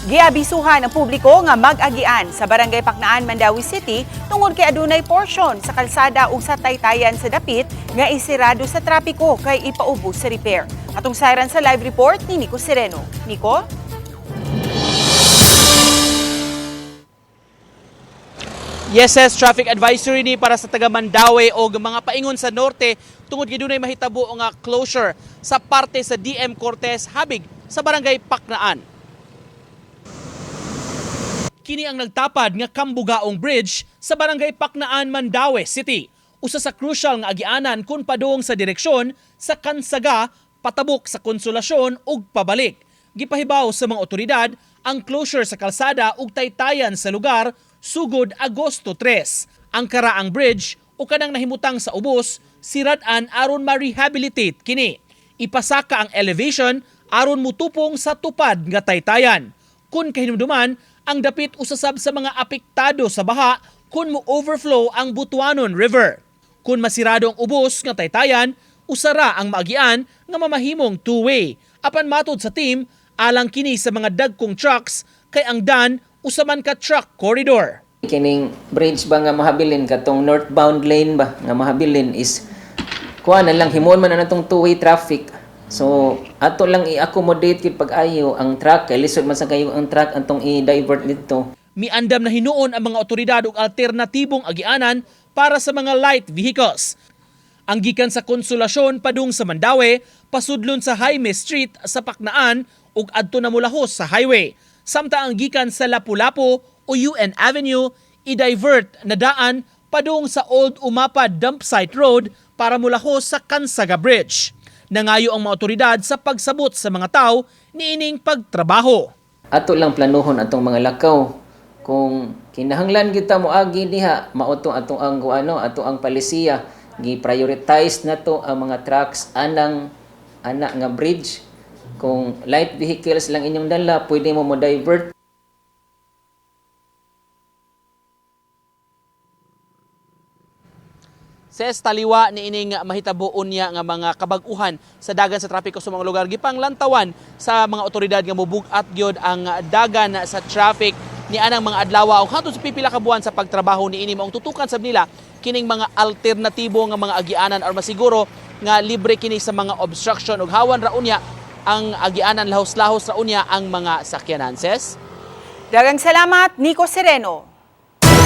Giabisuhan ang publiko nga mag-agian sa Barangay Paknaan, Mandawi City tungod kay adunay portion sa kalsada ug sa taytayan sa dapit nga isirado sa trapiko kay ipaubos sa repair. Atong sayran sa live report ni Nico Sereno. Nico? Yes, traffic advisory ni para sa taga Mandawi o mga paingon sa norte tungod kay dunay mahitabo nga closure sa parte sa DM Cortez habig sa Barangay Paknaan. Kini ang nagtapad nga Kambugaong Bridge sa Barangay Paknaan, Mandawi City. Usa sa crucial nga agianan kung padung sa direksyon sa Kansaga, patabok sa Konsolasyon ug pabalik. Gipahibaw sa mga otoridad ang closure sa kalsada ug taytayan sa lugar sugod Agosto 3. Ang karaang bridge o kanang nahimutang sa ubos sirad-an aron ma-rehabilitate kini. Ipasaka ang elevation aron mutupong sa tupad nga taytayan. Kung kahinumduman, ang dapit usasab sa mga apektado sa baha kung mo-overflow ang Butuanon River. Kung masirado ang ubos nga taytayan, usara ang maagian nga mamahimong two-way. Apan matod sa team, alang kini sa mga dagkong trucks kay ang dan usaman ka truck corridor. Kining bridge ba nga mahabilin katong northbound lane ba nga mahabilin is kuha na lang himon man na natong two-way traffic. So ato lang i-accommodate kit pag-ayo ang truck kay lisod man sa kayo ang truck antong i-divert dito. Miandam na hinuon ang mga otoridad og alternatibong agianan para sa mga light vehicles. Ang gikan sa Konsolasyon padung sa Mandawi, pasudlon sa Jaime Street sa Paknaan ug adto na mulahos sa highway. Samtang ang gikan sa Lapu-Lapu o UN Avenue, i-divert na daan padung sa Old Umapad Dumpsite Road para mulahos sa Kansaga Bridge. Nangayo ang mga otoridad sa pagsabot sa mga tao niining pagtrabaho. Ato lang planuhon atong mga lakaw kung kinahanglan kita moagi diha mautong atong ang ato ang palisiya gi-prioritize nato ang mga trucks ana nga bridge. Kung light vehicles lang inyong dala, pwede mo mo-divert. Ses taliwa ni ining mahitabuon niya nga mga kabag-uhan sa dagan sa trapiko sa mga lugar. Gipang lantawan sa mga otoridad nga mobugat gyud ang dagan sa traffic ni anang mga adlaw ug hatod sa pipila ka buwan sa pagtrabaho ni ini maong tutukan sab nila kining mga alternatibo nga mga agianan or masiguro nga libre kini sa mga obstruction ug hawan ra unya ang agianan lahos-lahos ra unya ang mga sakyanan. Ses? Daghang salamat, Nico Sereno.